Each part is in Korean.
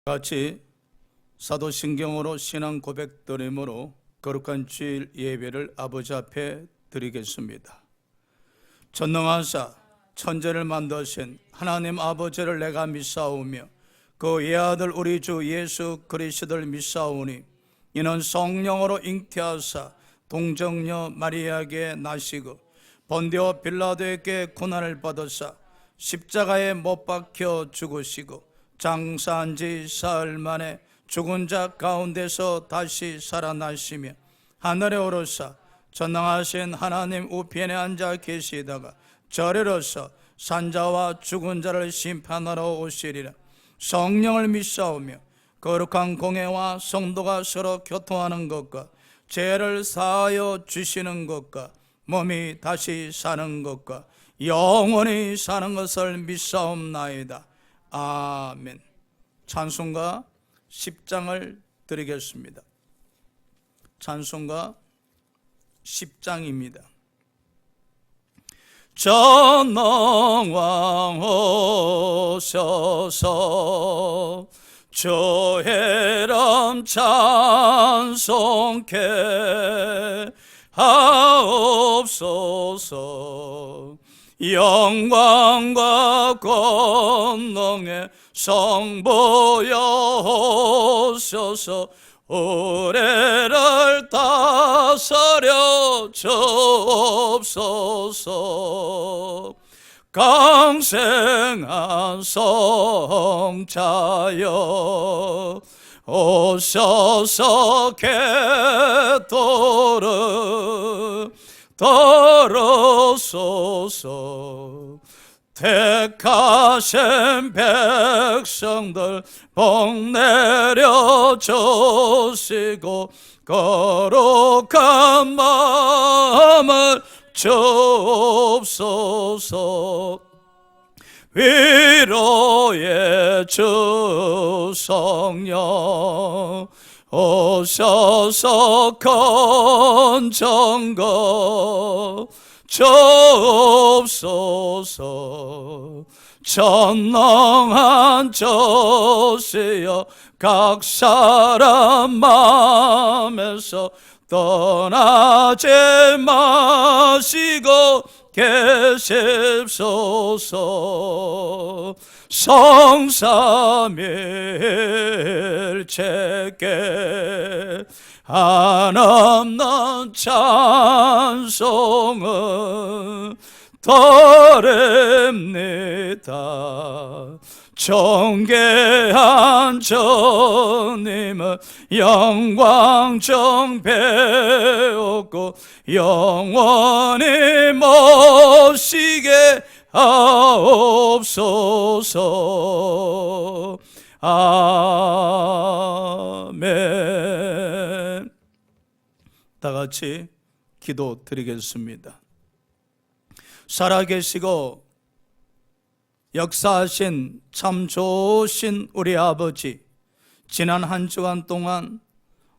같이 사도신경으로 신앙 고백드림으로 거룩한 주일 예배를 아버지 앞에 드리겠습니다. 전능하사 천지를 만드신 하나님 아버지를 내가 믿사오며 그 예아들 우리 주 예수 그리스도를 믿사오니 이는 성령으로 잉태하사 동정녀 마리아에게 나시고 본디오 빌라도에게 고난을 받으사 십자가에 못 박혀 죽으시고 장사한 지 사흘 만에 죽은 자 가운데서 다시 살아나시며 하늘에 오르사 전능하신 하나님 우편에 앉아 계시다가 저리로서 산자와 죽은 자를 심판하러 오시리라. 성령을 믿사오며 거룩한 공회와 성도가 서로 교통하는 것과 죄를 사하여 주시는 것과 몸이 다시 사는 것과 영원히 사는 것을 믿사옵나이다. 아멘. 찬송가 10장을 드리겠습니다. 찬송가 10장입니다. 전능왕 오셔서 주혜람 찬송케 하옵소서. 영광과 권능의 성부여 오셔서 우리를 다스려 주옵소서. 강생한 성자여 오셔서 궤도를 들으소서. 택하신 백성들 복 내려 주시고 거룩한 마음을 주옵소서. 위로의 주 성령 오셔서 건전거 주옵소서. 전능한 주시여 각 사람 마음에서 떠나지 마시고 계십소서. 성삼일체께 한없는 찬송을 드립니다. 존귀한 주님을 영광 정배우고 영원히 모시게 하옵소서. 아멘. 다 같이 기도 드리겠습니다. 살아계시고 역사하신 참 좋으신 우리 아버지, 지난 한 주간 동안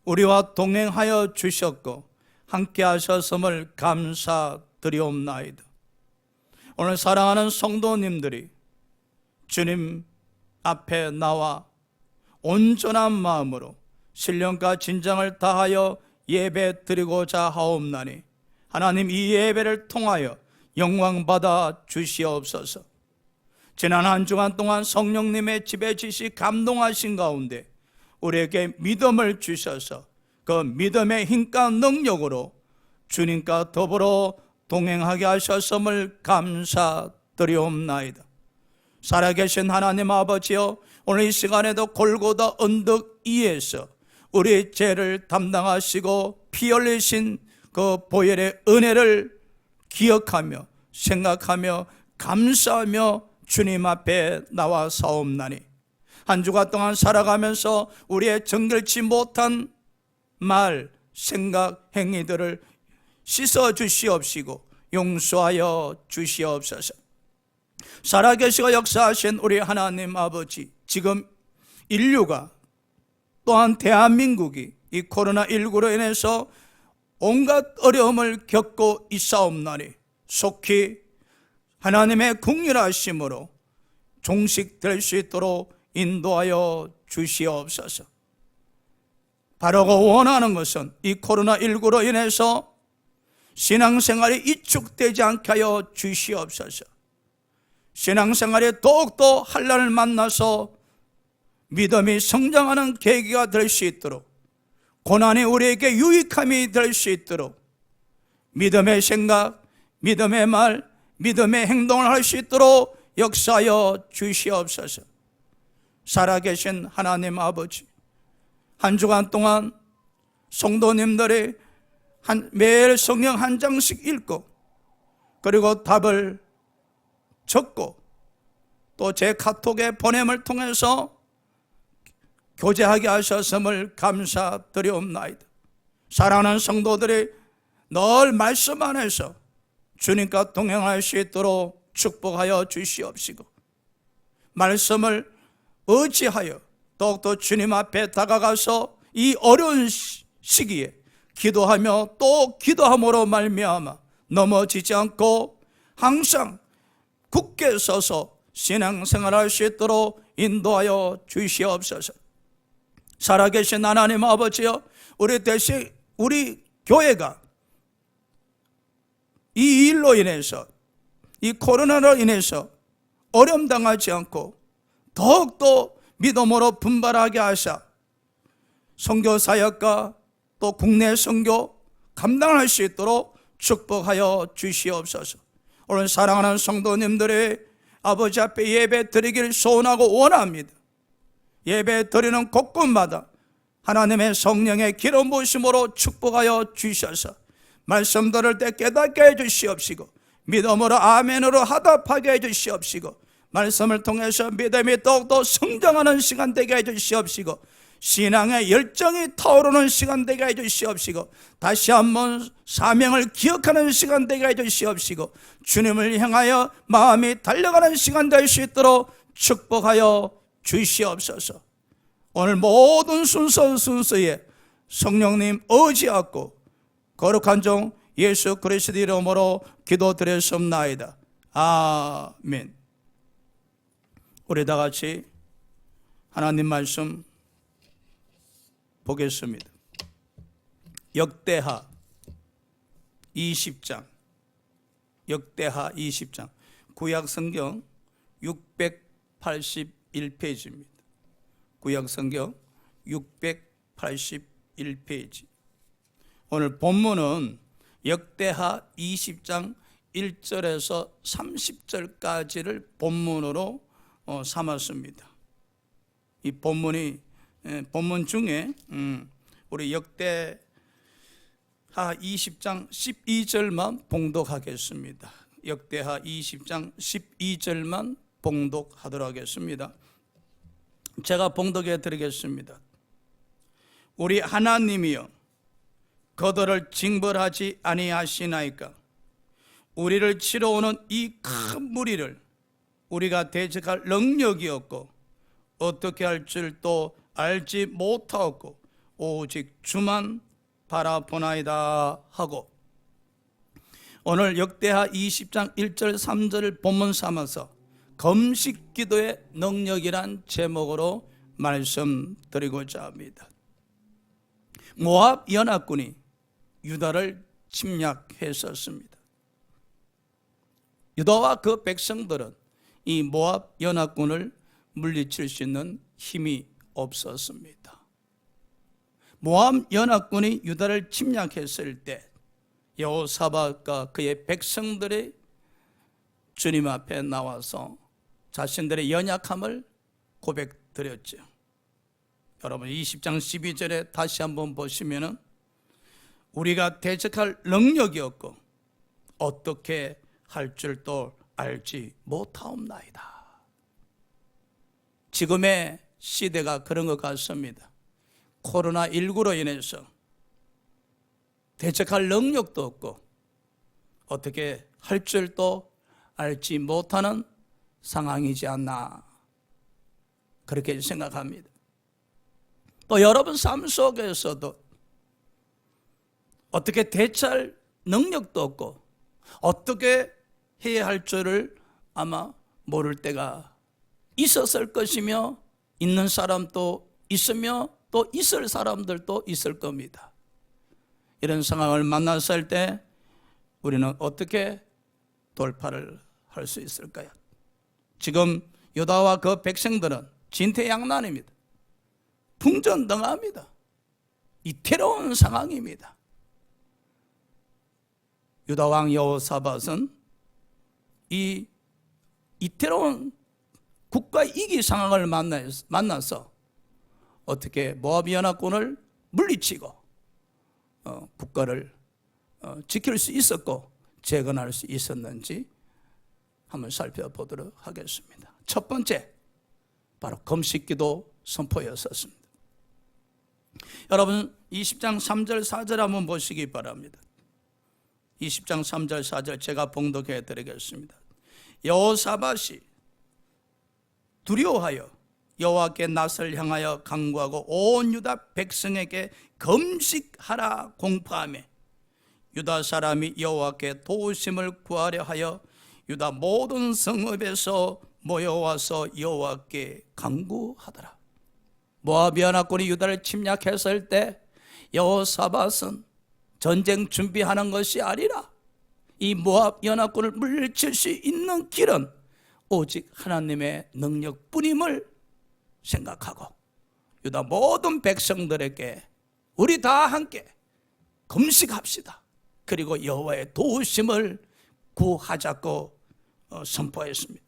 우리와 동행하여 주셨고 함께 하셨음을 감사드리옵나이다. 오늘 사랑하는 성도님들이 주님 앞에 나와 온전한 마음으로 신령과 진정을 다하여 예배 드리고자 하옵나니 하나님 이 예배를 통하여 영광 받아 주시옵소서. 지난 한 주간 동안 성령님의 지배지시 감동하신 가운데 우리에게 믿음을 주셔서 그 믿음의 힘과 능력으로 주님과 더불어 동행하게 하셨음을 감사드리옵나이다. 살아계신 하나님 아버지여, 오늘 이 시간에도 골고다 언덕 위에서 우리의 죄를 담당하시고 피 흘리신 그 보혈의 은혜를 기억하며 생각하며 감사하며 주님 앞에 나와 사옵나니 한 주간 동안 살아가면서 우리의 정결치 못한 말, 생각, 행위들을 씻어 주시옵시고 용서하여 주시옵소서. 살아계시고 역사하신 우리 하나님 아버지, 지금 인류가 또한 대한민국이 이 코로나19로 인해서 온갖 어려움을 겪고 있사옵나니 속히 하나님의 긍휼하심으로 종식될 수 있도록 인도하여 주시옵소서. 바라고 원하는 것은 이 코로나19로 인해서 신앙생활이 위축되지 않게 하여 주시옵소서. 신앙생활에 더욱더 한란을 만나서 믿음이 성장하는 계기가 될 수 있도록, 고난이 우리에게 유익함이 될 수 있도록 믿음의 생각, 믿음의 말, 믿음의 행동을 할 수 있도록 역사하여 주시옵소서. 살아계신 하나님 아버지, 한 주간 동안 성도님들이 매일 성경 한 장씩 읽고, 그리고 답을 적고, 또 제 카톡의 보냄을 통해서 교제하게 하셨음을 감사드리옵나이다. 사랑하는 성도들이 늘 말씀 안에서 주님과 동행할 수 있도록 축복하여 주시옵시고, 말씀을 의지하여 더욱더 주님 앞에 다가가서 이 어려운 시기에 기도하며 또 기도함으로 말미암아 넘어지지 않고 항상 굳게 서서 신앙생활할 수 있도록 인도하여 주시옵소서. 살아계신 하나님 아버지여, 우리 대신 우리 교회가 이 일로 인해서, 이 코로나로 인해서 어려움 당하지 않고 더욱더 믿음으로 분발하게 하사 선교사역과 또 국내 선교 감당할 수 있도록 축복하여 주시옵소서. 오늘 사랑하는 성도님들의 아버지 앞에 예배 드리기를 소원하고 원합니다. 예배 드리는 곳곳마다 하나님의 성령의 기름 부으심으로 축복하여 주셔서 말씀 들을 때 깨닫게 해주시옵시고, 믿음으로 아멘으로 화답하게 해주시옵시고, 말씀을 통해서 믿음이 더욱더 성장하는 시간 되게 해주시옵시고, 신앙의 열정이 타오르는 시간 되게 해주시옵시고, 다시 한번 사명을 기억하는 시간 되게 해주시옵시고, 주님을 향하여 마음이 달려가는 시간 될 수 있도록 축복하여 주시옵소서. 오늘 모든 순서에 성령님 의지하고 거룩한 종 예수 그리스도 이름으로 기도드렸습나이다. 아멘. 우리 다 같이 하나님 말씀 보겠습니다. 역대하 20장, 역대하 20장, 구약성경 681페이지입니다. 구약성경 681페이지. 오늘 본문은 역대하 20장 1절에서 30절까지를 본문으로 삼았습니다. 이 본문 중에 우리 역대하 20장 12절만 봉독하겠습니다. 역대하 20장 12절만 봉독하도록 하겠습니다. 제가 봉독해 드리겠습니다. 우리 하나님이여, 그들을 징벌하지 아니하시나이까? 우리를 치러 오는 이 큰 무리를 우리가 대적할 능력이 없고 어떻게 할 줄도 알지 못하고 오직 주만 바라보나이다 하고, 오늘 역대하 20장 1절 3절을 본문 삼아서 금식기도의 능력이란 제목으로 말씀드리고자 합니다. 모압 연합군이 유다를 침략했었습니다. 유다와 그 백성들은 이 모압 연합군을 물리칠 수 있는 힘이 없었습니다. 모압 연합군이 유다를 침략했을 때 여호사밧과 그의 백성들이 주님 앞에 나와서 자신들의 연약함을 고백드렸죠. 여러분 20장 12절에 다시 한번 보시면은 우리가 대적할 능력이 없고 어떻게 할 줄도 알지 못하옵나이다. 지금의 시대가 그런 것 같습니다. 코로나19로 인해서 대적할 능력도 없고 어떻게 할 줄도 알지 못하는 상황이지 않나, 그렇게 생각합니다. 또 여러분 삶 속에서도 어떻게 대처할 능력도 없고 어떻게 해야 할 줄을 아마 모를 때가 있었을 것이며 있는 사람도 있으며 또 있을 사람들도 있을 겁니다. 이런 상황을 만났을 때 우리는 어떻게 돌파를 할 수 있을까요? 지금 유다와 그 백성들은 진퇴양난입니다. 풍전등화입니다. 이태로운 상황입니다. 유다 왕 여호사밧은 이 이태로운 국가 위기 상황을 만나서 어떻게 모압 연합군을 물리치고 국가를 지킬 수 있었고 재건할 수 있었는지 한번 살펴보도록 하겠습니다. 첫 번째, 바로 금식기도 선포였었습니다. 여러분 20장 3절 4절 한번 보시기 바랍니다. 20장 3절 4절 제가 봉독해 드리겠습니다. 여호사밧이 두려워하여 여호와께 낯을 향하여 간구하고 온 유다 백성에게 금식하라 공포하며 유다 사람이 여호와께 도우심을 구하려 하여 유다 모든 성읍에서 모여와서 여호와께 간구하더라. 모압 연합군이 유다를 침략했을 때 여호사밧은 전쟁 준비하는 것이 아니라 이 모압 연합군을 물리칠 수 있는 길은 오직 하나님의 능력뿐임을 생각하고 유다 모든 백성들에게 우리 다 함께 금식합시다. 그리고 여호와의 도우심을 구하자고 선포했습니다.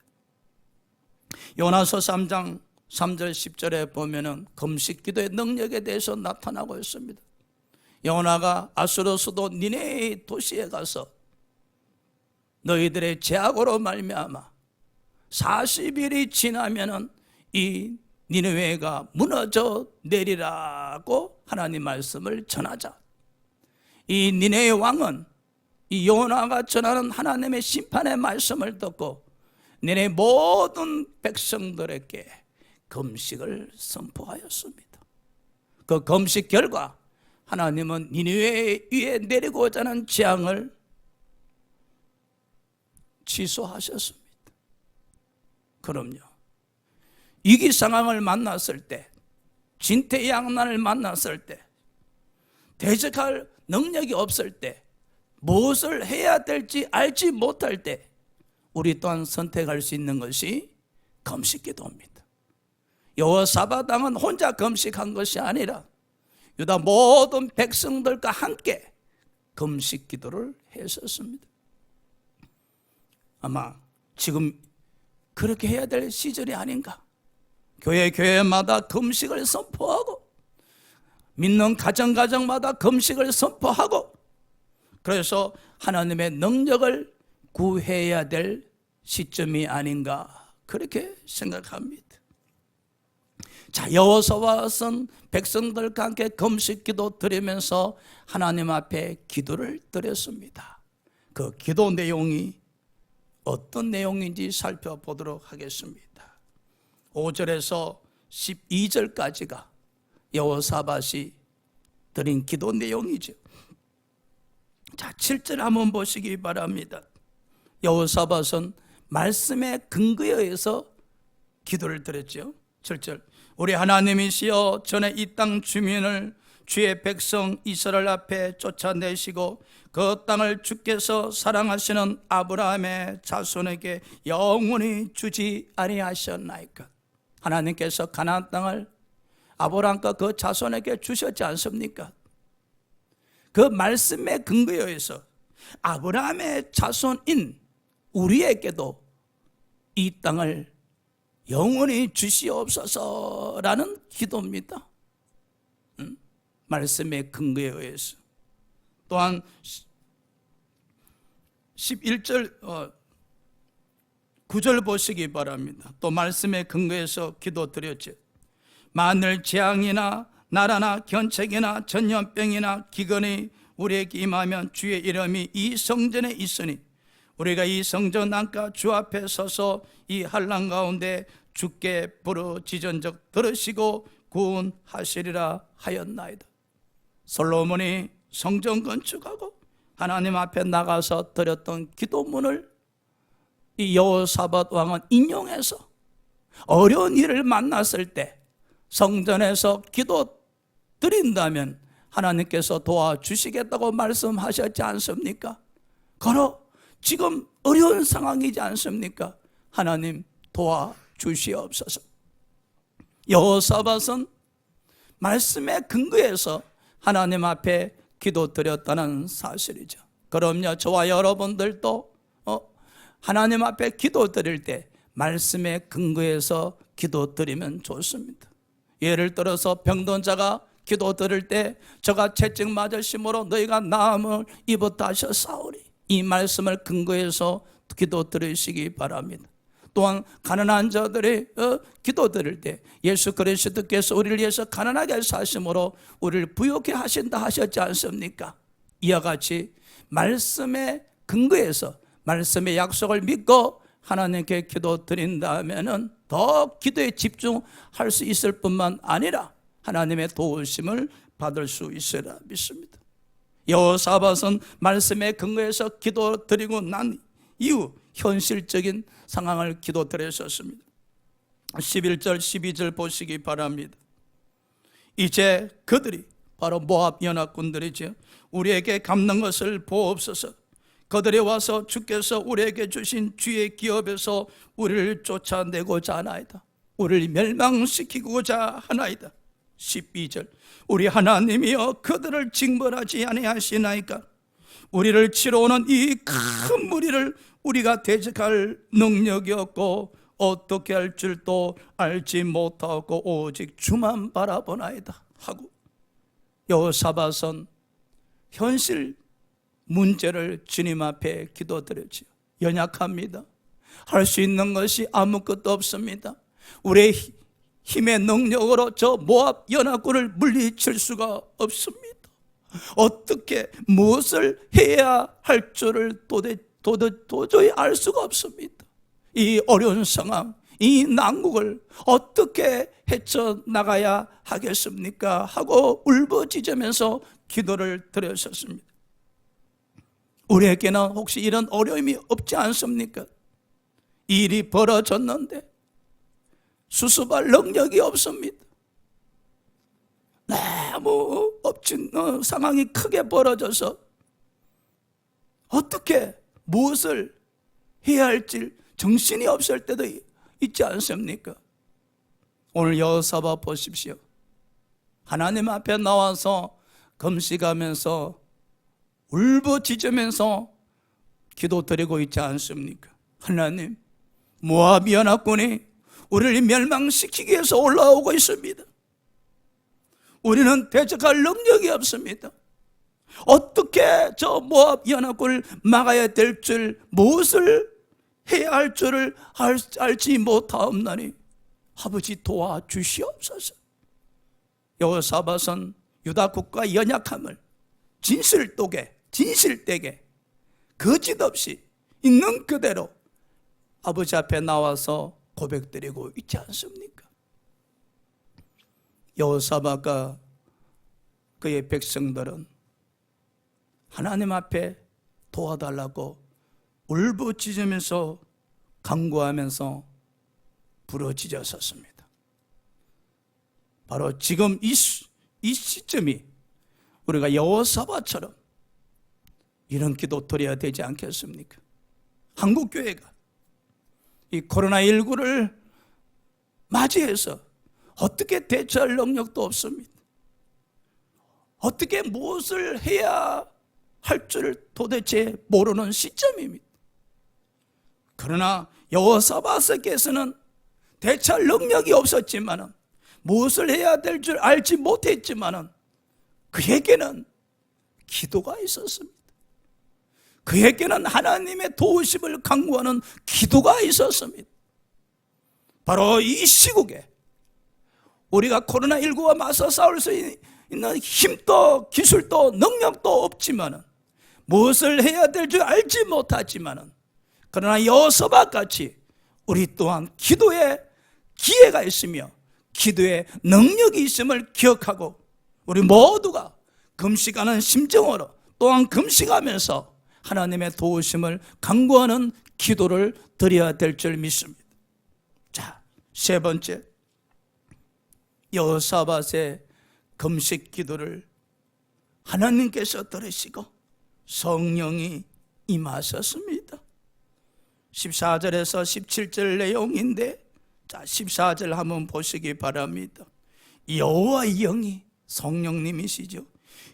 요나서 3장 3절 10절에 보면은 금식 기도의 능력에 대해서 나타나고 있습니다. 요나가 아수르 수도 니네의 도시에 가서 너희들의 죄악으로 말미암아 40일이 지나면은 이 니느웨가 무너져 내리라고 하나님 말씀을 전하자. 이 니느웨 왕은 이 요나가 전하는 하나님의 심판의 말씀을 듣고 니느웨 모든 백성들에게 금식을 선포하였습니다. 그 금식 결과 하나님은 니느웨 위에 내리고자 하는 재앙을 취소하셨습니다. 그럼요. 위기 상황을 만났을 때, 진퇴양난을 만났을 때, 대적할 능력이 없을 때, 무엇을 해야 될지 알지 못할 때 우리 또한 선택할 수 있는 것이 금식기도입니다. 여호사밧 왕은 혼자 금식한 것이 아니라 유다 모든 백성들과 함께 금식기도를 했었습니다. 아마 지금 그렇게 해야 될 시절이 아닌가. 교회마다 금식을 선포하고 믿는 가정마다 금식을 선포하고 그래서 하나님의 능력을 구해야 될 시점이 아닌가 그렇게 생각합니다. 자, 여호사밧은 백성들과 함께 금식기도 드리면서 하나님 앞에 기도를 드렸습니다. 그 기도 내용이 어떤 내용인지 살펴보도록 하겠습니다. 5절에서 12절까지가 여호사밧이 드린 기도 내용이죠. 자, 7절 한번 보시기 바랍니다. 여호사밧은 말씀의 근거에 의해서 기도를 드렸죠. 7절, 우리 하나님이시여 전에 이 땅 주민을 주의 백성 이스라엘 앞에 쫓아내시고 그 땅을 주께서 사랑하시는 아브라함의 자손에게 영원히 주지 아니하셨나이까. 하나님께서 가나안 땅을 아브라함과 그 자손에게 주셨지 않습니까? 그 말씀의 근거에 의해서 아브라함의 자손인 우리에게도 이 땅을 영원히 주시옵소서라는 기도입니다. 말씀의 근거에 의해서. 또한 11절 9절 보시기 바랍니다. 또 말씀의 근거에서 기도드렸죠. 만일 재앙이나 나라나 견책이나 전염병이나 기근이 우리에게 임하면 주의 이름이 이 성전에 있으니 우리가 이 성전 안가 주 앞에 서서 이 환난 가운데 주께 부르짖은즉 들으시고 구원하시리라 하였나이다. 솔로몬이 성전 건축하고 하나님 앞에 나가서 드렸던 기도문을 이 여호사밧 왕은 인용해서 어려운 일을 만났을 때 성전에서 기도 드린다면 하나님께서 도와주시겠다고 말씀하셨지 않습니까? 바로 지금 어려운 상황이지 않습니까? 하나님 도와주시옵소서. 여호사밧은 말씀에 근거해서 하나님 앞에 기도드렸다는 사실이죠. 그럼요, 저와 여러분들도 하나님 앞에 기도드릴 때 말씀에 근거해서 기도드리면 좋습니다. 예를 들어서 병든 자가 기도드릴 때 저가 채찍 맞으심으로 너희가 나음을 입었다 하셨사오니, 이 말씀을 근거해서 기도드리시기 바랍니다. 또한 가난한 자들이 기도드릴 때 예수 그리스도께서 우리를 위해서 가난하게 사심으로 우리를 부유케 하신다 하셨지 않습니까? 이와 같이 말씀에 근거해서 말씀의 약속을 믿고 하나님께 기도드린다면 더 기도에 집중할 수 있을 뿐만 아니라 하나님의 도우심을 받을 수 있으리라 믿습니다. 여호사밧은 말씀에 근거해서 기도드리고 난 이후 현실적인 상황을 기도드렸었습니다. 11절 12절 보시기 바랍니다. 이제 그들이 바로 모압 연합군들이죠. 우리에게 갚는 것을 보옵소서. 그들이 와서 주께서 우리에게 주신 주의 기업에서 우리를 쫓아내고자 하나이다. 우리를 멸망시키고자 하나이다. 12절 우리 하나님이여 그들을 징벌하지 아니하시나이까? 우리를 치러 오는 이 큰 무리를 우리가 대적할 능력이 없고 어떻게 할 줄도 알지 못하고 오직 주만 바라보나이다 하고, 여호사밧은 현실 문제를 주님 앞에 기도드렸지요. 연약합니다. 할 수 있는 것이 아무것도 없습니다. 우리의 힘의 능력으로 저 모압 연합군을 물리칠 수가 없습니다. 어떻게 무엇을 해야 할 줄을 도저히 알 수가 없습니다. 이 어려운 상황, 이 난국을 어떻게 헤쳐나가야 하겠습니까? 하고 울부짖으면서 기도를 드렸었습니다. 우리에게는 혹시 이런 어려움이 없지 않습니까? 일이 벌어졌는데 수습할 능력이 없습니다. 너무 엎친 상황이 크게 벌어져서 어떻게 무엇을 해야 할지 정신이 없을 때도 있지 않습니까? 오늘 여호사밧 보십시오. 하나님 앞에 나와서 금식하면서 울부짖으면서 기도드리고 있지 않습니까? 하나님, 모압 연합군이 우리를 멸망시키기 위해서 올라오고 있습니다. 우리는 대적할 능력이 없습니다. 어떻게 저 모압 연합군을 막아야 될 줄, 무엇을 해야 할 줄을 알지 못하옵나니 아버지 도와주시옵소서. 여호사밧은 유다 국가의 연약함을 진실되게 거짓없이 있는 그대로 아버지 앞에 나와서 고백드리고 있지 않습니까? 여호사밧과 그의 백성들은 하나님 앞에 도와달라고 울부짖으면서 간구하면서 부르짖었습니다. 바로 지금 이 시점이 우리가 여호사밧처럼 이런 기도 드려야 되지 않겠습니까? 한국교회가 이 코로나19를 맞이해서 어떻게 대처할 능력도 없습니다. 어떻게 무엇을 해야 할 줄을 도대체 모르는 시점입니다. 그러나 여호사밧에게서는 대처할 능력이 없었지만, 무엇을 해야 될 줄 알지 못했지만 그에게는 기도가 있었습니다. 그에게는 하나님의 도우심을 간구하는 기도가 있었습니다. 바로 이 시국에 우리가 코로나19와 맞서 싸울 수 있는 힘도 기술도 능력도 없지만, 무엇을 해야 될 줄 알지 못하지만, 그러나 여호사밧 같이 우리 또한 기도에 기회가 있으며 기도에 능력이 있음을 기억하고 우리 모두가 금식하는 심정으로 또한 금식하면서 하나님의 도우심을 간구하는 기도를 드려야 될 줄 믿습니다. 자, 세 번째, 여호사밧의 금식 기도를 하나님께서 들으시고 성령이 임하셨습니다. 14절에서 17절 내용인데, 자 14절 한번 보시기 바랍니다. 여호와의 영이, 성령님이시죠,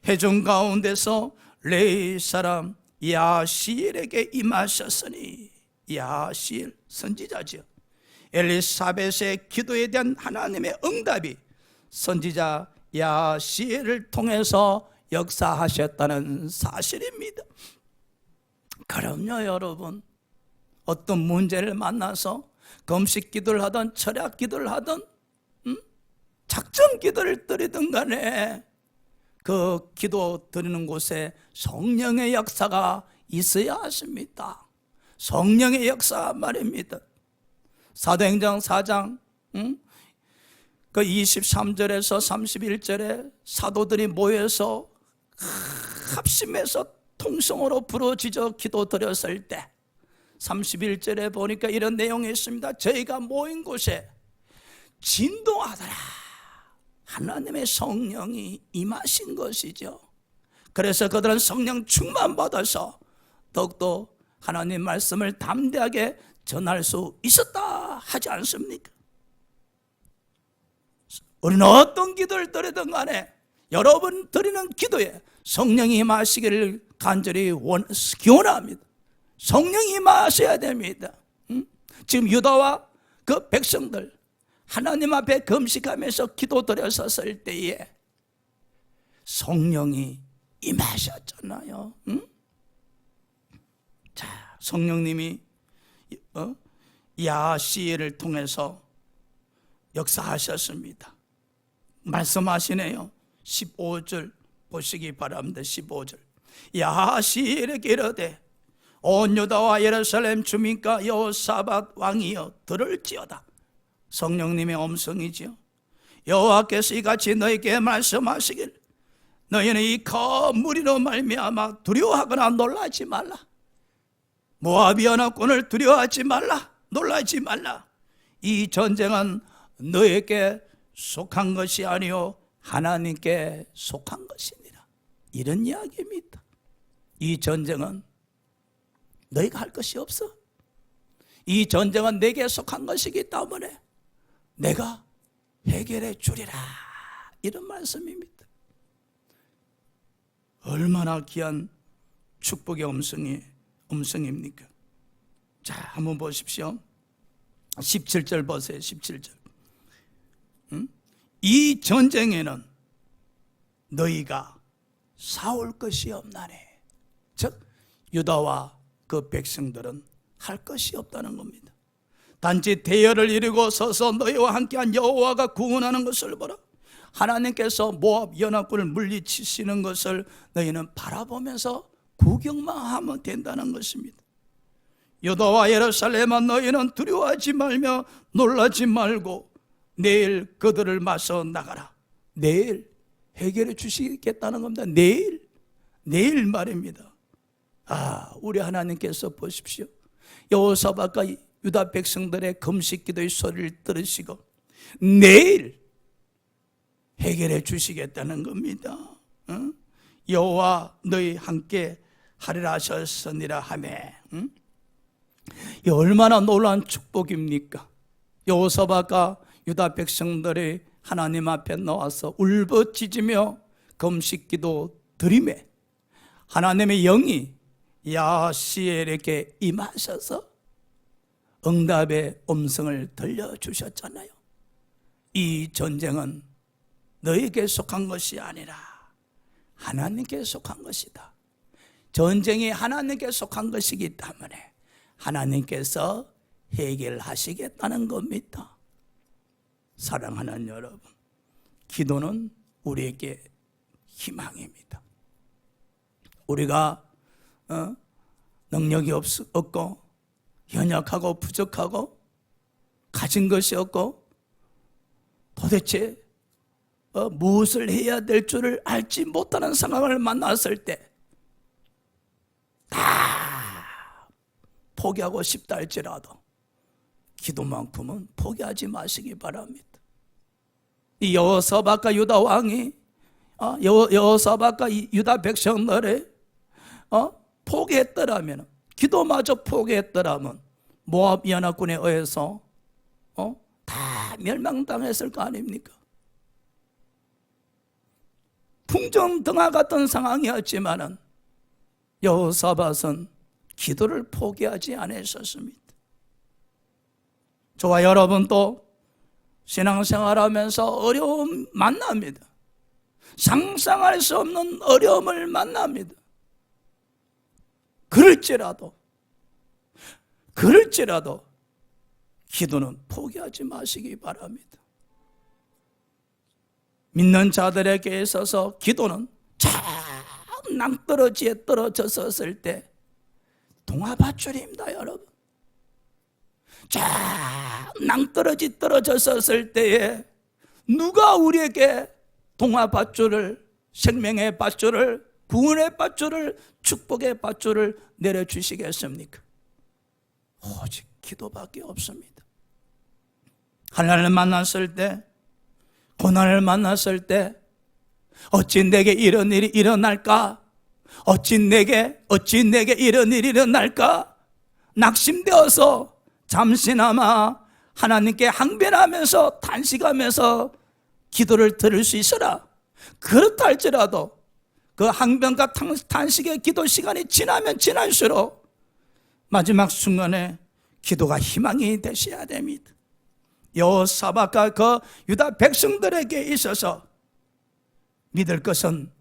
회중 가운데서 레위 사람 야시엘에게 임하셨으니, 야시엘 선지자죠. 엘리사벳의 기도에 대한 하나님의 응답이 선지자 야시엘을 통해서 역사하셨다는 사실입니다. 그럼요 여러분, 어떤 문제를 만나서 금식 기도를 하든 철학 기도를 하든 작전 기도를 드리든 간에 그 기도 드리는 곳에 성령의 역사가 있어야 하십니다. 성령의 역사 말입니다. 사도행전 4장 그 23절에서 31절에 사도들이 모여서 합심해서 통성으로 부르짖어 기도 드렸을 때 31절에 보니까 이런 내용이 있습니다. 저희가 모인 곳에 진동하더라, 하나님의 성령이 임하신 것이죠. 그래서 그들은 성령 충만 받아서 더욱더 하나님 말씀을 담대하게 전할 수 있었다 하지 않습니까? 우리는 어떤 기도를 드리든 간에 여러분 드리는 기도에 성령이 임하시기를 간절히 기원합니다. 성령이 임하셔야 됩니다. 지금 유다와 그 백성들 하나님 앞에 금식하면서 기도 드렸었을 때에 성령이 임하셨잖아요. 자, 성령님이 야시엘을 통해서 역사하셨습니다. 말씀하시네요. 15절 보시기 바랍니다. 15절. 야시엘에게 이르되 온 유다와 예루살렘 주민과 여호사밧 왕이여 들을지어다. 성령님의 음성이지요. 여호와께서 이같이 너에게 말씀하시길, 너희는 이 큰 무리로 말미암아 두려워하거나 놀라지 말라. 모압이 연합군을 두려워하지 말라, 놀라지 말라. 이 전쟁은 너에게 속한 것이 아니요 하나님께 속한 것이니라. 이런 이야기입니다. 이 전쟁은 너희가 할 것이 없어. 이 전쟁은 내게 속한 것이기 때문에 내가 해결해 주리라. 이런 말씀입니다. 얼마나 귀한 축복의 음성입니까? 자, 한번 보십시오. 17절 보세요. 17절. 이 전쟁에는 너희가 싸울 것이 없나니, 즉 유다와 그 백성들은 할 것이 없다는 겁니다. 단지 대열을 이루고 서서 너희와 함께한 여호와가 구원하는 것을 보라. 하나님께서 모압 연합군을 물리치시는 것을 너희는 바라보면서 구경만 하면 된다는 것입니다. 유다와 예루살렘아, 너희는 두려워하지 말며 놀라지 말고 내일 그들을 맞서 나가라. 내일 해결해 주시겠다는 겁니다. 내일 말입니다. 우리 하나님께서 보십시오. 여호사밧과 유다 백성들의 금식 기도의 소리를 들으시고 내일 해결해 주시겠다는 겁니다. 여호와 너희 함께 하리라 하셨으니라 하며, 이 얼마나 놀라운 축복입니까? 여호사밧과 유다 백성들이 하나님 앞에 나와서 울부짖으며 금식기도 드리매 하나님의 영이 야시엘에게 임하셔서 응답의 음성을 들려주셨잖아요. 이 전쟁은 너에게 속한 것이 아니라 하나님께 속한 것이다. 전쟁이 하나님께 속한 것이기 때문에 하나님께서 해결하시겠다는 겁니다. 사랑하는 여러분, 기도는 우리에게 희망입니다. 우리가 능력이 없고 연약하고 부족하고 가진 것이 없고 도대체 무엇을 해야 될 줄을 알지 못하는 상황을 만났을 때 다 포기하고 싶다 할지라도 기도만큼은 포기하지 마시기 바랍니다. 이 여호사밧과 유다 왕이 여호사밧과 유다 백성들이 포기했더라면, 기도마저 포기했더라면 모압 연합군에 의해서 다 멸망당했을 거 아닙니까? 풍정등화 같은 상황이었지만은 여호사밧은 기도를 포기하지 않으셨습니다. 저와 여러분도 신앙생활하면서 어려움 만납니다. 상상할 수 없는 어려움을 만납니다. 그럴지라도 기도는 포기하지 마시기 바랍니다. 믿는 자들에게 있어서 기도는 참 낭떠러지에 떨어졌었을 때 동화밧줄입니다, 여러분. 자, 낭떠러지 떨어졌었을 때에 누가 우리에게 동화밧줄을, 생명의 밧줄을, 구원의 밧줄을, 축복의 밧줄을 내려주시겠습니까? 오직 기도밖에 없습니다. 하나님을 만났을 때, 고난을 만났을 때 어찌 내게 이런 일이 일어날까? 어찌 내게 이런 일이 일어날까? 낙심되어서 잠시나마 하나님께 항변하면서 탄식하면서 기도를 들을 수 있어라. 그렇다 할지라도 그 항변과 탄식의 기도 시간이 지나면 지날수록 마지막 순간에 기도가 희망이 되셔야 됩니다. 여호사밧과 그 유다 백성들에게 있어서 믿을 것은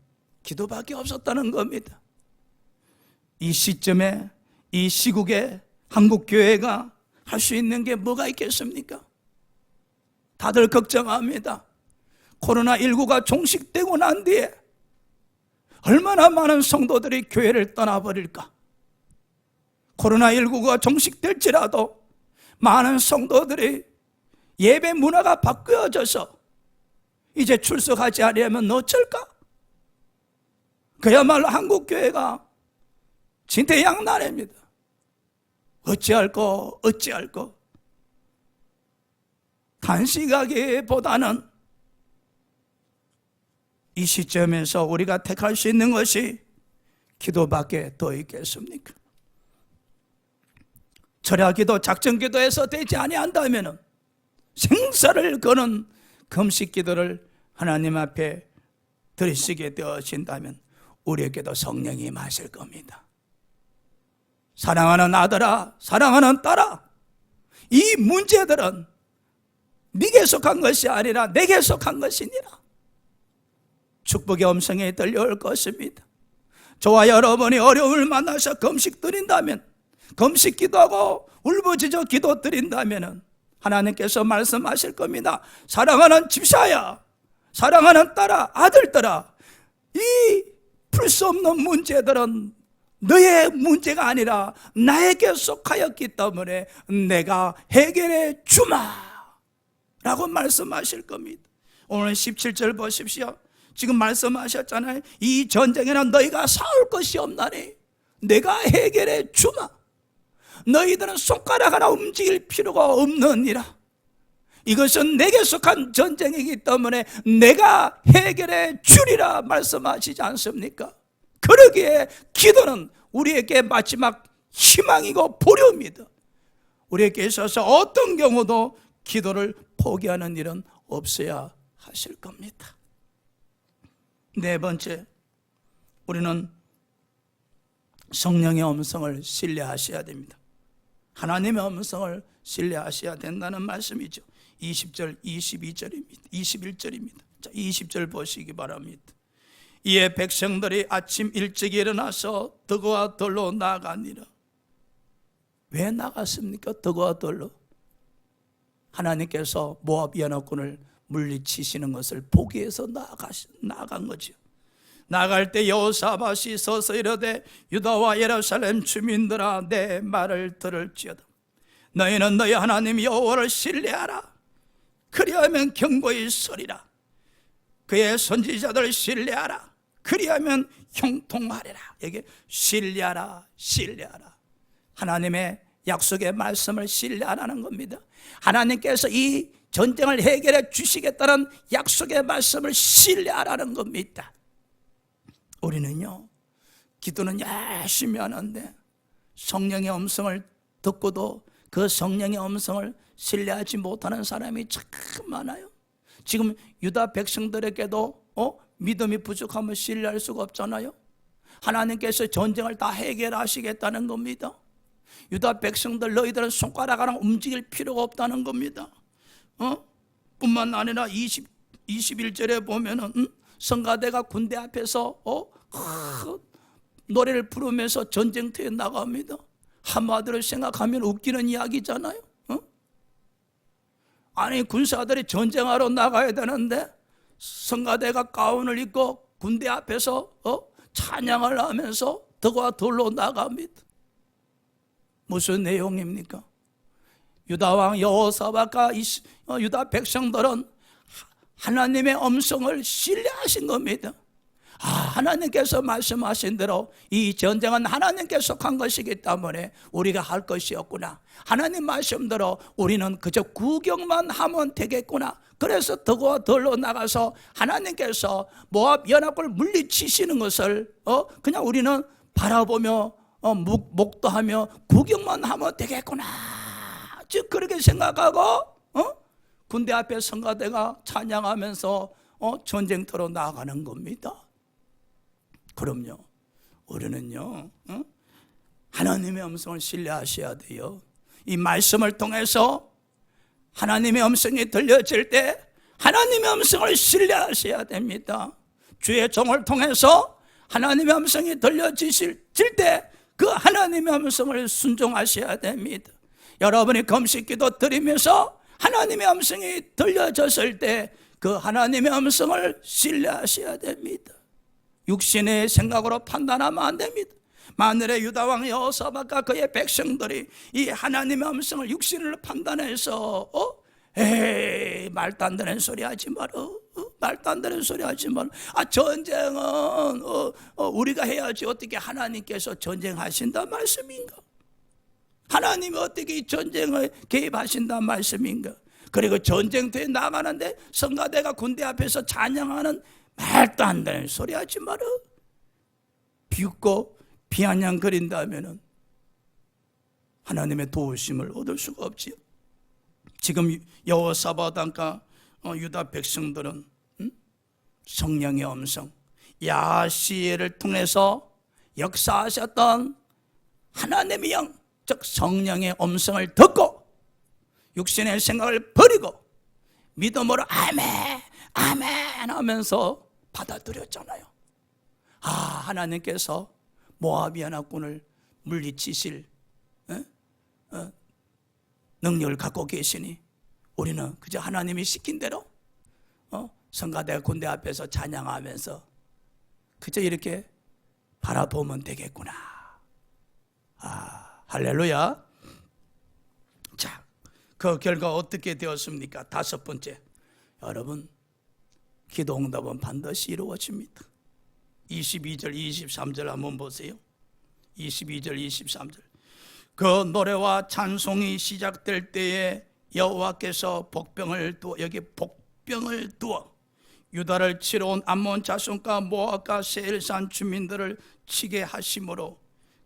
기도밖에 없었다는 겁니다. 이 시점에, 이 시국에 한국교회가 할 수 있는 게 뭐가 있겠습니까? 다들 걱정합니다. 코로나19가 종식되고 난 뒤에 얼마나 많은 성도들이 교회를 떠나버릴까? 코로나19가 종식될지라도 많은 성도들이 예배 문화가 바뀌어져서 이제 출석하지 않으면 어쩔까? 그야말로 한국교회가 진퇴양난입니다. 어찌할꼬 단식하기보다는 이 시점에서 우리가 택할 수 있는 것이 기도밖에 더 있겠습니까? 절야기도, 작정기도에서 되지 아니한다면 생사를 거는 금식기도를 하나님 앞에 드리시게 되어진다면 우리에게도 성령이 임하실 겁니다. 사랑하는 아들아, 사랑하는 딸아, 이 문제들은 네게 속한 것이 아니라 내게 속한 것이니라. 축복의 음성이 들려올 것입니다. 저와 여러분이 어려움을 만나서 금식 드린다면, 금식 기도하고 울부짖어 기도 드린다면 하나님께서 말씀하실 겁니다. 사랑하는 집사야, 사랑하는 딸아, 아들들아, 이 풀 수 없는 문제들은 너의 문제가 아니라 나에게 속하였기 때문에 내가 해결해 주마 라고 말씀하실 겁니다. 오늘 17절 보십시오. 지금 말씀하셨잖아요. 이 전쟁에는 너희가 싸울 것이 없나니 내가 해결해 주마. 너희들은 손가락 하나 움직일 필요가 없느니라. 이것은 내게 속한 전쟁이기 때문에 내가 해결해 주리라 말씀하시지 않습니까? 그러기에 기도는 우리에게 마지막 희망이고 보료입니다. 우리에게 있어서 어떤 경우도 기도를 포기하는 일은 없어야 하실 겁니다. 네 번째, 우리는 성령의 음성을 신뢰하셔야 됩니다. 하나님의 음성을 신뢰하셔야 된다는 말씀이죠. 20절, 22절입니다. 21절입니다. 자, 20절 보시기 바랍니다. 이에 백성들이 아침 일찍 일어나서 덕과 돌로 나가니라. 왜 나갔습니까? 덕과 돌로. 하나님께서 모압 연합군을 물리치시는 것을 보기 위해서 나간 거죠. 나갈 때 여호사밧이 서서 이르되 유다와 예루살렘 주민들아 내 말을 들을지어다. 너희는 너희 하나님 여호와를 신뢰하라. 그리하면 경고히 서리라. 그의 선지자들 신뢰하라. 그리하면 형통하리라. 여기 신뢰하라, 신뢰하라. 하나님의 약속의 말씀을 신뢰하라는 겁니다. 하나님께서 이 전쟁을 해결해 주시겠다는 약속의 말씀을 신뢰하라는 겁니다. 우리는요, 기도는 열심히 하는데 성령의 음성을 듣고도 그 성령의 음성을 신뢰하지 못하는 사람이 참 많아요. 지금 유다 백성들에게도 믿음이 부족하면 신뢰할 수가 없잖아요. 하나님께서 전쟁을 다 해결하시겠다는 겁니다. 유다 백성들, 너희들은 손가락 하나 움직일 필요가 없다는 겁니다. 뿐만 아니라 21절에 보면은 성가대가 군대 앞에서 노래를 부르면서 전쟁터에 나갑니다. 한마디로 생각하면 웃기는 이야기잖아요. 아니, 군사들이 전쟁하러 나가야 되는데 성가대가 가운을 입고 군대 앞에서 찬양을 하면서 덕과 돌로 나갑니다. 무슨 내용입니까? 유다왕 여호사밧과 유다 백성들은 하나님의 음성을 신뢰하신 겁니다. 하나님께서 말씀하신 대로 이 전쟁은 하나님께 속한 것이기 때문에 우리가 할 것이 없구나. 하나님 말씀대로 우리는 그저 구경만 하면 되겠구나. 그래서 덕과 돌로 나가서 하나님께서 모압 연합군을 물리치시는 것을 그냥 우리는 바라보며 목도하며 구경만 하면 되겠구나. 즉 그렇게 생각하고 군대 앞에 성가대가 찬양하면서 전쟁터로 나아가는 겁니다. 그럼요, 우리는요 하나님의 음성을 신뢰하셔야 돼요. 이 말씀을 통해서 하나님의 음성이 들려질 때 하나님의 음성을 신뢰하셔야 됩니다. 주의 종을 통해서 하나님의 음성이 들려질 때 그 하나님의 음성을 순종하셔야 됩니다. 여러분이 금식기도 드리면서 하나님의 음성이 들려졌을 때 그 하나님의 음성을 신뢰하셔야 됩니다. 육신의 생각으로 판단하면 안 됩니다. 만일에 유다왕 여호사밧과 그의 백성들이 이 하나님의 음성을 육신으로 판단해서 에이, 말도 안 되는 소리 하지 마라, 말도 안 되는 소리 하지 마라, 전쟁은 우리가 해야지, 어떻게 하나님께서 전쟁하신다 말씀인가? 하나님이 어떻게 이 전쟁을 개입하신다 말씀인가? 그리고 전쟁터에 나가는데 성가대가 군대 앞에서 찬양하는 말도 안 되는 소리 하지 마라. 비웃고 비아냥거린다면 하나님의 도우심을 얻을 수가 없지요. 지금 여호사밧과 유다 백성들은 성령의 음성, 야시엘을 통해서 역사하셨던 하나님의 영, 즉 성령의 음성을 듣고 육신의 생각을 버리고 믿음으로 아멘 아멘 하면서 받아들였잖아요. 하나님께서 모압 연합군을 물리치실 능력을 갖고 계시니 우리는 그저 하나님이 시킨 대로 성가대 군대 앞에서 찬양하면서 그저 이렇게 바라보면 되겠구나. 할렐루야. 자, 그 결과 어떻게 되었습니까? 다섯 번째, 여러분, 기도 응답은 반드시 이루어집니다. 22절 23절 한번 보세요. 22절 23절, 그 노래와 찬송이 시작될 때에 여호와께서 복병을 두어, 여기 복병을 두어 유다를 치러 온 암몬 자손과 모압과 세일산 주민들을 치게 하심으로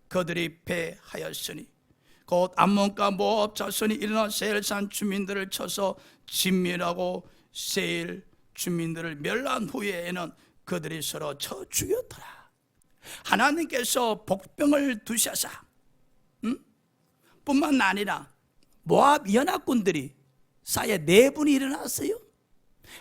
그들이 패하였으니 곧 암몬과 모압 자손이 일어나 세일산 주민들을 쳐서 진멸하고 세일 주민들을 멸한 후에는 그들이 서로 쳐 죽였더라. 하나님께서 복병을 두셔서 뿐만 아니라 모압 연합군들이 사이에 내분이 일어났어요.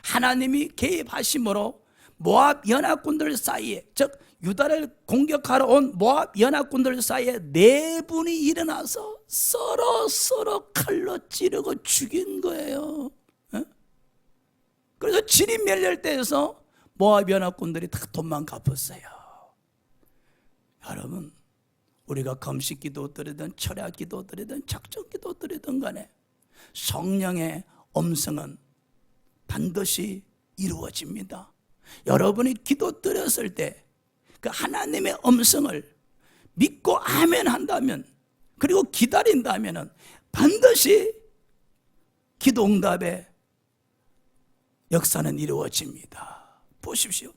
하나님이 개입하심으로 모압 연합군들 사이에, 즉 유다를 공격하러 온 모압 연합군들 사이에 내분이 일어나서 서로 칼로 찌르고 죽인 거예요. 그래서 진이 멸렬대에서 모압 연합군들이 다 도망가버렸어요. 여러분, 우리가 금식 기도 드리든 철야 기도 드리든 작정 기도 드리든 간에 성령의 음성은 반드시 이루어집니다. 여러분이 기도 드렸을 때 그 하나님의 음성을 믿고 아멘 한다면, 그리고 기다린다면 반드시 기도 응답의 역사는 이루어집니다. 보십시오.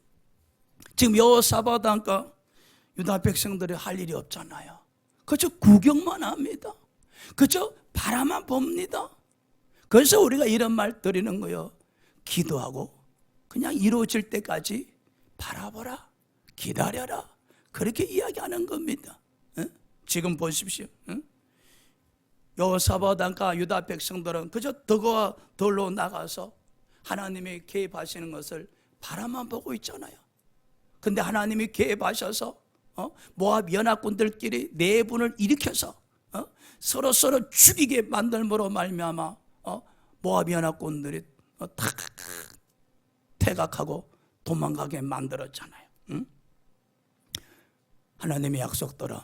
지금 여호사밧 왕과 유다 백성들이 할 일이 없잖아요. 그저 구경만 합니다. 그저 바라만 봅니다. 그래서 우리가 이런 말 드리는 거예요. 기도하고 그냥 이루어질 때까지 바라보라, 기다려라, 그렇게 이야기하는 겁니다. 지금 보십시오. 여호사밧 왕과 유다 백성들은 그저 덕과 덜로 나가서 하나님이 개입하시는 것을 바라만 보고 있잖아요. 근데 하나님이 개입하셔서 모압 연합군들끼리 내분을 일으켜서 서로 죽이게 만들므로 말미암아 모압 연합군들이 다 퇴각하고 도망가게 만들었잖아요. 하나님의 약속대로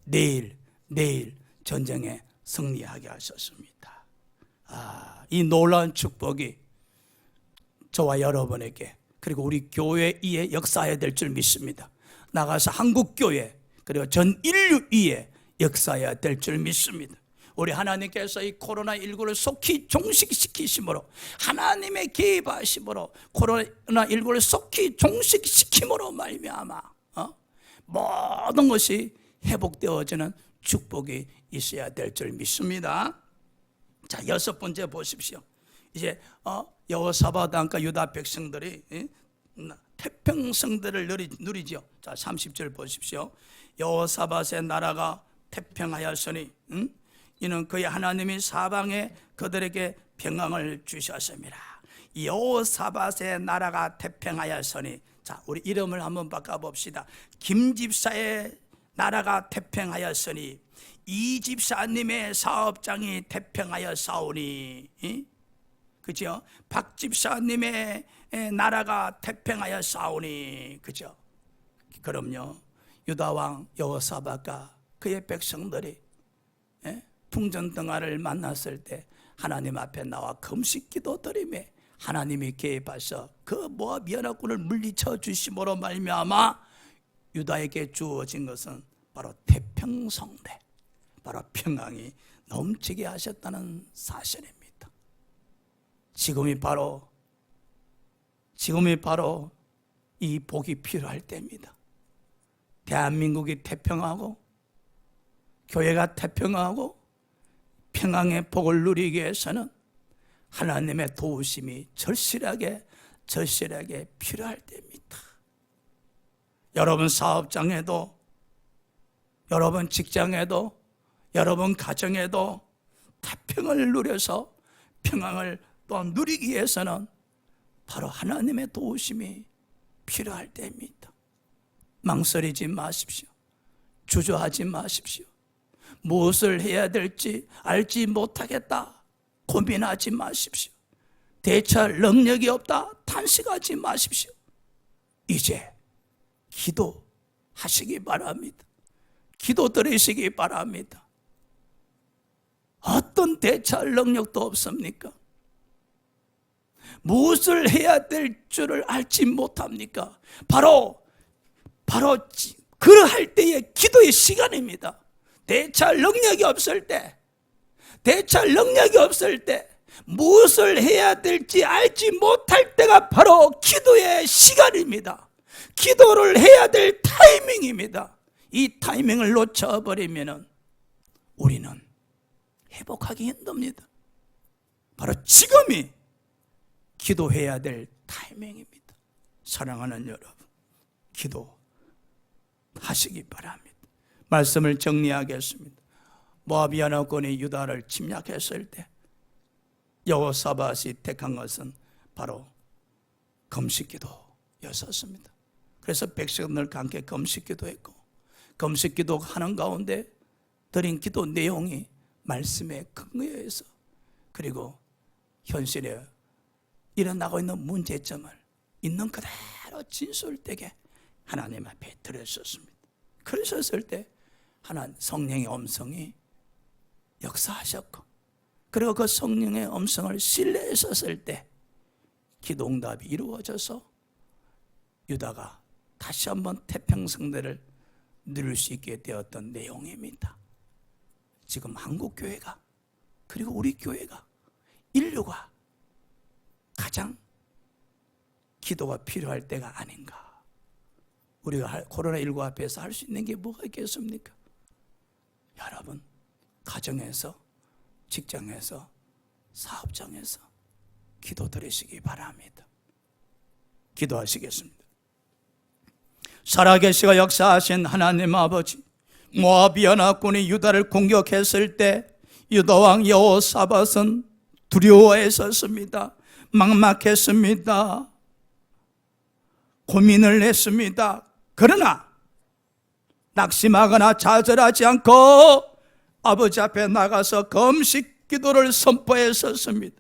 내일 전쟁에 승리하게 하셨습니다. 이 놀라운 축복이 저와 여러분에게 그리고 우리 교회 위에 역사해야 될 줄 믿습니다. 나가서 한국교회 그리고 전 인류 위에 역사해야 될 줄 믿습니다. 우리 하나님께서 이 코로나19를 속히 종식시키심으로, 하나님의 개입하심으로 코로나19를 속히 종식시킴으로 말미암아 모든 것이 회복되어지는 축복이 있어야 될 줄 믿습니다. 자, 6번째 보십시오. 이제 여호사밧 왕과 유다 백성들이 태평성대를 누리죠. 자, 30절 보십시오. 여호사밧의 나라가 태평하였으니 이는 그의 하나님이 사방에 그들에게 평강을 주셨습니다. 여호사밧의 나라가 태평하였으니, 자, 우리 이름을 한번 바꿔봅시다. 김집사의 나라가 태평하였으니 이 집사님의 사업장이 태평하였사오니, 그죠? 박 집사님의 나라가 태평하였사오니, 그죠? 그럼요. 유다왕 여호사밧과 그의 백성들이 풍전등화를 만났을 때 하나님 앞에 나와 금식기도 드리며 하나님이 개입하셔 그 모압 연합군을 물리쳐 주심으로 말미암아 유다에게 주어진 것은 바로 태평성대, 바로 평강이 넘치게 하셨다는 사실입니다. 지금이 바로 이 복이 필요할 때입니다. 대한민국이 태평하고 교회가 태평하고 평강의 복을 누리기 위해서는 하나님의 도우심이 절실하게 필요할 때입니다. 여러분 사업장에도, 여러분 직장에도, 여러분 가정에도 태평을 누려서 평강을 또 누리기 위해서는 바로 하나님의 도우심이 필요할 때입니다. 망설이지 마십시오. 주저하지 마십시오. 무엇을 해야 될지 알지 못하겠다 고민하지 마십시오. 대처할 능력이 없다 탄식하지 마십시오. 이제 기도하시기 바랍니다. 기도 드리시기 바랍니다. 어떤 대처할 능력도 없습니까? 무엇을 해야 될 줄을 알지 못합니까? 바로 그러할 때의 기도의 시간입니다. 대처할 능력이 없을 때, 무엇을 해야 될지 알지 못할 때가 바로 기도의 시간입니다. 기도를 해야 될 타이밍입니다. 이 타이밍을 놓쳐버리면 우리는 회복하기 힘듭니다. 바로 지금이 기도해야 될 타이밍입니다. 사랑하는 여러분, 기도하시기 바랍니다. 말씀을 정리하겠습니다. 모압 연합군이 유다를 침략했을 때 여호사밧이 택한 것은 바로 금식기도였었습니다. 그래서 백성들과 함께 금식기도했고, 금식기도 하는 가운데 드린 기도 내용이 말씀에 근거해서, 그리고 현실에 일어나고 있는 문제점을 있는 그대로 진솔되게 하나님 앞에 드렸었습니다. 그러셨을 때 성령의 음성이 역사하셨고, 그리고 그 성령의 음성을 신뢰했었을 때 기도응답이 이루어져서 유다가 다시 한번 태평성대를 누릴 수 있게 되었던 내용입니다. 지금 한국교회가, 그리고 우리 교회가, 인류가 가장 기도가 필요할 때가 아닌가. 우리가 코로나19 앞에서 할 수 있는 게 뭐가 있겠습니까? 여러분, 가정에서, 직장에서, 사업장에서 기도 드리시기 바랍니다. 기도하시겠습니다. 살아계시고 역사하신 하나님 아버지, 모압 연합군이 유다를 공격했을 때 유다왕 여호사밧은 두려워했었습니다. 막막했습니다. 고민을 했습니다. 그러나 낙심하거나 좌절하지 않고 아버지 앞에 나가서 금식 기도를 선포했었습니다.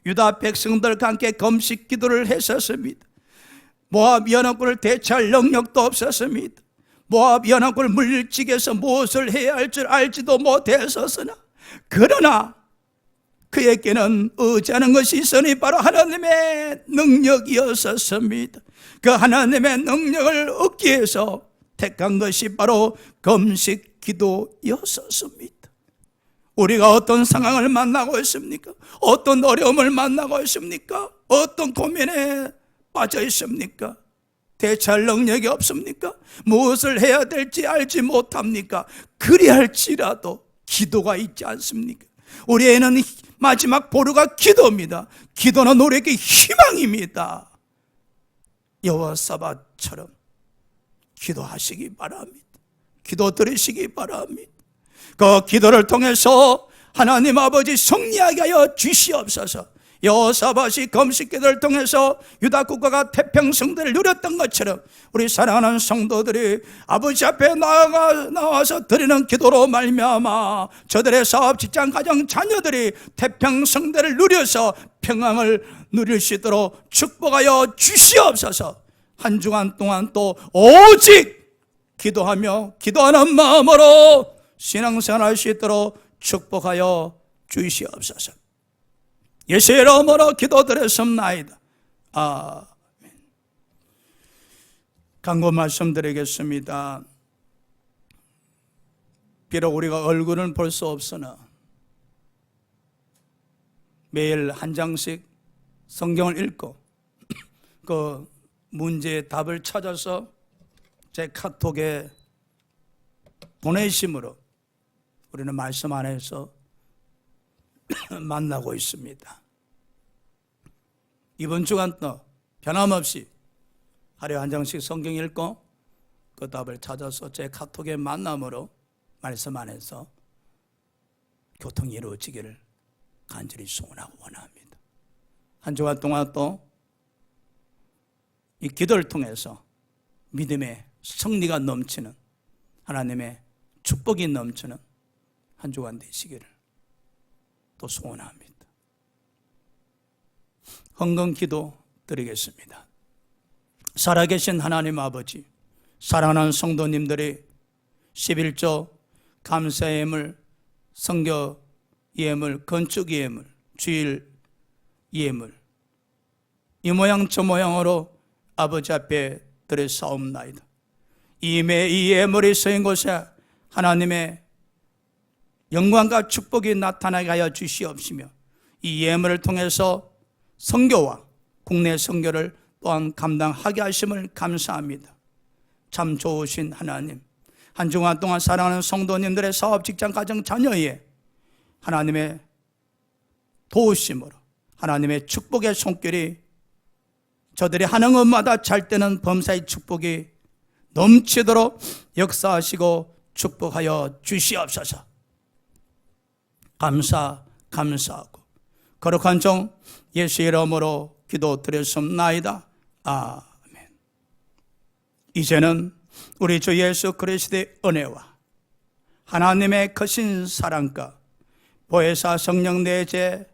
유다 백성들과 함께 금식 기도를 했었습니다. 모압 연합군을 대처할 능력도 없었습니다. 모압 연합군을 물리치기해서 무엇을 해야 할 줄 알지도 못했었으나, 그러나 그에게는 의지하는 것이 있으니 바로 하나님의 능력이었었습니다. 그 하나님의 능력을 얻기 위해서 택한 것이 바로 금식 기도였었습니다. 우리가 어떤 상황을 만나고 있습니까? 어떤 어려움을 만나고 있습니까? 어떤 고민에 빠져 있습니까? 대처할 능력이 없습니까? 무엇을 해야 될지 알지 못합니까? 그리할지라도 기도가 있지 않습니까? 우리에는 마지막 보루가 기도입니다. 기도는 우리에게 희망입니다. 여호사밧처럼 기도하시기 바랍니다. 기도 드리시기 바랍니다. 그 기도를 통해서 하나님 아버지 승리하게 하여 주시옵소서. 여호사밧이 금식 기도를 통해서 유다 국가가 태평성대를 누렸던 것처럼 우리 사랑하는 성도들이 아버지 앞에 나와서 드리는 기도로 말미암아 저들의 사업, 직장, 가정, 자녀들이 태평성대를 누려서 평안을 누릴 수 있도록 축복하여 주시옵소서. 한 주간 동안 또 오직 기도하며 기도하는 마음으로 신앙생활 할 수 있도록 축복하여 주시옵소서. 예수의 이름으로 기도드렸습나이다. 아멘. 간구 말씀드리겠습니다. 비록 우리가 얼굴은 볼 수 없으나 매일 한 장씩 성경을 읽고 그 문제의 답을 찾아서 제 카톡에 보내심으로 우리는 말씀 안에서 만나고 있습니다. 이번 주간도 변함없이 하루에 한 장씩 성경 읽고 그 답을 찾아서 제 카톡의 만남으로 말씀 안에서 교통이 이루어지기를 간절히 소원하고 원합니다. 한 주간 동안 또 이 기도를 통해서 믿음의 승리가 넘치는 하나님의 축복이 넘치는 한 주간 되시기를 또 소원합니다. 헌금 기도 드리겠습니다. 살아계신 하나님 아버지, 사랑하는 성도님들이 11조 감사 예물, 선교 예물, 건축 예물, 주일 예물 이 모양 저 모양으로 아버지 앞에 드렸사옵나이다. 이 예물이 쓰인 곳에 하나님의 영광과 축복이 나타나게 하여 주시옵시며 이 예물을 통해서 선교와 국내 선교를 또한 감당하게 하심을 감사합니다. 참 좋으신 하나님, 한 주간 동안 사랑하는 성도님들의 사업, 직장, 가정, 자녀에 하나님의 도우심으로 하나님의 축복의 손길이 저들이 하는 것마다 잘 되는 범사의 축복이 넘치도록 역사하시고 축복하여 주시옵소서. 감사하고 거룩한 종 예수의 이름으로 기도드렸습나이다. 아멘. 이제는 우리 주 예수 그리스도의 은혜와 하나님의 크신 사랑과 보혜사 성령 내재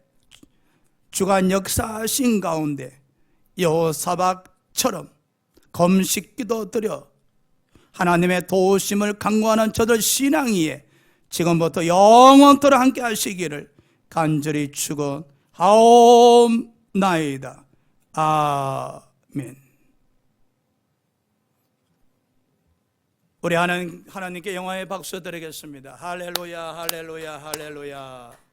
주간 역사하신 가운데 여호사밧처럼 금식기도 드려 하나님의 도우심을 간구하는 저들 신앙 위에 지금부터 영원토록 함께 하시기를 간절히 축원하옵나이다. 아멘. 우리 하나님께 영광의 박수 드리겠습니다. 할렐루야, 할렐루야, 할렐루야.